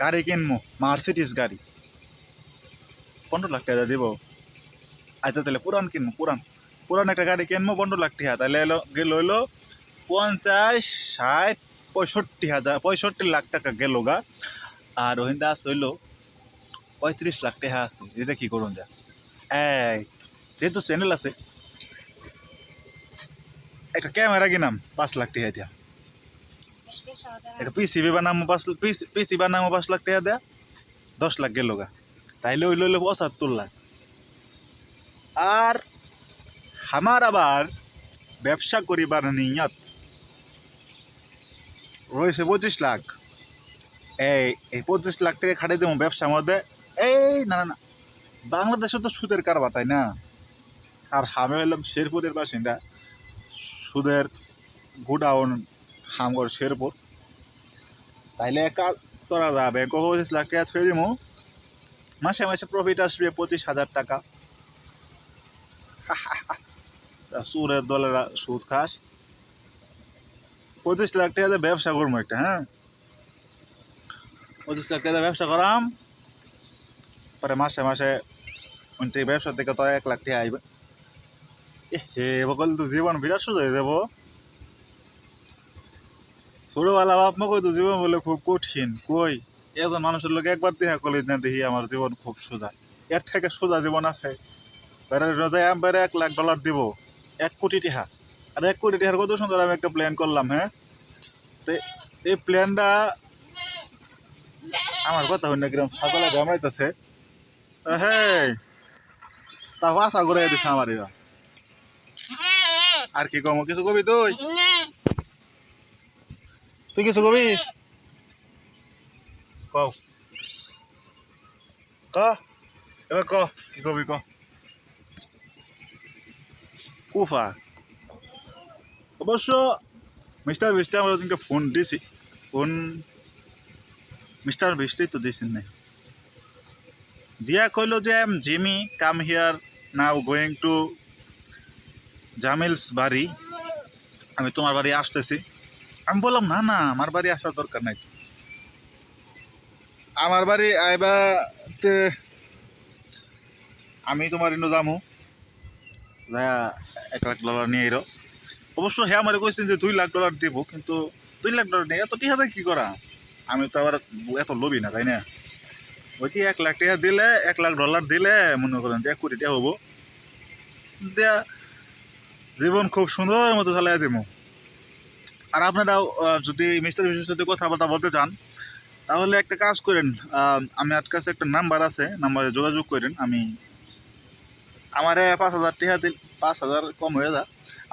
গাড়ি কিনবো, মার্সিডিস গাড়ি 15 লাখ টাকা দিব। আচ্ছা তাহলে পুরান কিনবো, পুরান একটা গাড়ি কিনবো 15 লাখ টাকা, তাহলে গেল হইলো 50, 60, 65 লাখ টাকা গেল গা। আর ওহিন্দা আছে হইলো 35 লাখ টাকা আছে, এটা কি করুন যা। এই যেহেতু চ্যানেল আছে, একটা ক্যামেরা কিনাম 5 লাখ টাকা দিয়া, একটা পিসিবি বানামো 5 লাখ টাকা দেয়া, 10 লাখ গেল গা। তাইলে হইল 75 লাখ। আর আমার আবার ব্যবসা করিবার নিয়ত রয়েছে 25 লাখ। এই 25 লাখ টাকা খাটিয়ে দেবো ব্যবসার মধ্যে। এই না না না, বাংলাদেশে তো সুদের কারবার, তাই না? আর আমি হইলাম শেরপুরের বাসিন্দা, সুদের গোডাউন হামগর শেরপুর। তাইলে কাজ করা যাবে, 25 লাখ টাকা থুয়ে দিব, মাসে মাসে প্রফিট আসবে 25,000 টাকা। সুরের দলেরা সুদ খাস, 25 লাখ টাকা ব্যবসা করবো একটা। হ্যাঁ, 25 লাখ টাকা ব্যবসা করাম, পরে মাসে মাসে ব্যবসা থেকে তো 1 লাখ টাকা আইবে। হে বকল তো জীবন বিরাট সোজা হয়ে যাবো। ছোটবেলা বাপ মা কই তো জীবন বলে খুব কঠিন, কই এজন মানুষের লোক একবার দেখা কলেজ না দেখি আমার জীবন খুব সোজা। এর থেকে সোজা জীবন আছে? বেড়ে 1 লাখ ডলার দিব, 1 কোটি টাকা। আর 1 কোটি টাকার কত সুন্দর আমি একটা প্ল্যান করলাম। হ্যাঁ, তো এই প্ল্যানটা আমার কথা হই না কিরম ছাগলে জমাইতেছে। হ্যাঁ, তা আশা করে দিছে আমার এরা। আর কি কম, কিছু কবি? তুই কিছু কবি? কও, ক এবার ক, কি কবি ক। কুফা অবশ্য মিস্টার বিস্টে আমরা ওদিনকে ফোন দিছি, ফোন মিস্টার বিস্টেই তো দিয়েছেন নাই, দিয়া কইল যে Jimmy come here now going to Jamil's বাড়ি, আমি তোমার বাড়ি আসতেছি। আমি বললাম না না, আমার বাড়ি আসার দরকার নাই, আমার বাড়ি আইবা আমি তোমার ইনো যামু, যা 1 লাখ ডলার নিয়ে এরো। অবশ্য হ্যাঁ আমার কইছেন যে 2 লাখ ডলার দিব, কিন্তু 2 লাখ ডলার নেই, এত টাকা কি করা? আমি তো আবার এত লোভী না, তাই না? ওই কি 1 লাখ টাকা দিলে, 1 লাখ ডলার দিলে মনে করেন যে 1 কোটি টাকা হবো, দেয়া জীবন খুব সুন্দর মতো চালাই দিব। আর আপনারাও যদি মিস্টার বিশের সাথে কথাবার্তা বলতে চান, তাহলে একটা কাজ করেন, আমার কাছে একটা নাম্বার আছে, নাম্বারে যোগাযোগ করেন। আমারে 5,000 টাকা দিল, 5,000 কম হয়ে যা,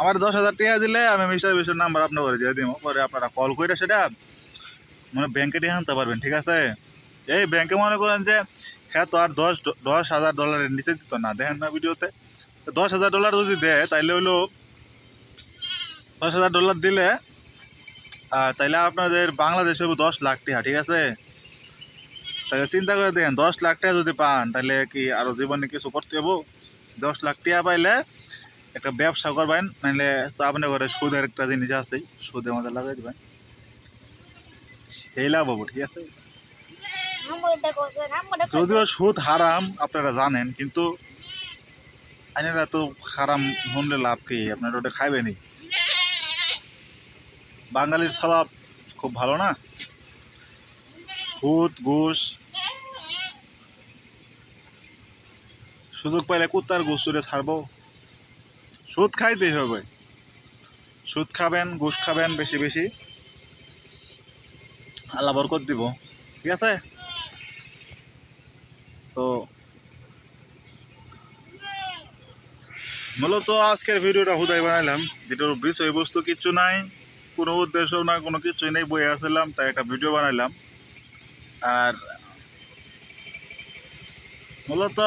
আমার 10,000 টাকা দিলে আমি মিস্টার বিশের নাম্বার আপনার করে দিয়ে দিব, পরে আপনারা কল করে সেটা মানে ব্যাংকে দিয়ে আনতে পারবেন। ঠিক আছে? এই ব্যাংকে মনে করেন যে হ্যাঁ তো আর 10,000 ডলারের নিচে দিত না, দেখেন না ভিডিওতে। 10,000 ডলার যদি দেয় তাইলে হইলো 10,000 ডলার দিলে তাইলে আপনাদের বাংলাদেশে 10 লাখ টাকা। ঠিক আছে? তাহলে চিন্তা করে দেখেন, 10 লাখ টাকা যদি পান তাহলে কি আরো জীবনে কিছু করতে হবো? 10 লাখ টাকা পাইলে একটা ব্যবসা করবেন, নাহলে তো আপনার ঘরে সুদের একটা জিনিস আছে, সুদের মধ্যে লাগাই দেবেন, সেই লাভ হবো। ঠিক আছে? যদিও সুদ হারাম আপনারা জানেন, কিন্তু আপনারা তো হারাম শুনলে লাভ কি, আপনারা ওটা খাইবেনি। বাঙালির স্বভাব খুব ভালো না, সুদ ঘুষ, সুযোগ পাইলে কুত্তার ঘুষ চুরে ছাড়বো। সুদ খাইতেই হবে, সুদ খাবেন, ঘুষ খাবেন বেশি বেশি, আল্লাহ বরকত দিব। ঠিক আছে? তো মূলত আজকের ভিডিওটা হুদাই বানাইলাম, যেটার বিষয়বস্তু কিচ্ছু নাই, কোনো উদ্দেশ্য না, কোনো কিছুই নেই, বই আসলাম তাই একটা ভিডিও বানাইলাম। আর মূলত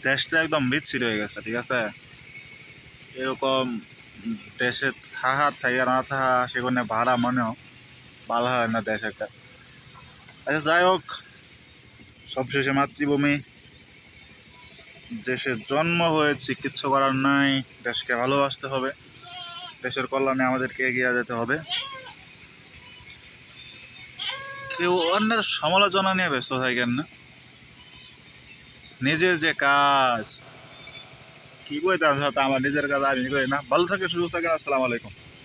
দেশটা একদম বিচ্ছিন্ন হয়ে গেছে। ঠিক আছে? এরকম দেশে থাকার থাকে না থাকা, সেখানে ভাড়া মনেও ভালো হয় না দেশ একটা। আচ্ছা যাই হোক, সবশেষে মাতৃভূমি, দেশে জন্ম হয়েছি, কিচ্ছু করার নাই, দেশকে ভালোবাসতে হবে, দেশের কল্যাণে আমাদেরকে এগিয়ে যেতে হবে। কেউ অন্যের সমালোচনা নিয়ে ব্যস্ত থাকেন না, নিজের যে কাজ কি কইতাম আমার নিজের কাজ আমি করি না। ভালো থাকে, সুযোগ থাকেন। আসসালামু আলাইকুম।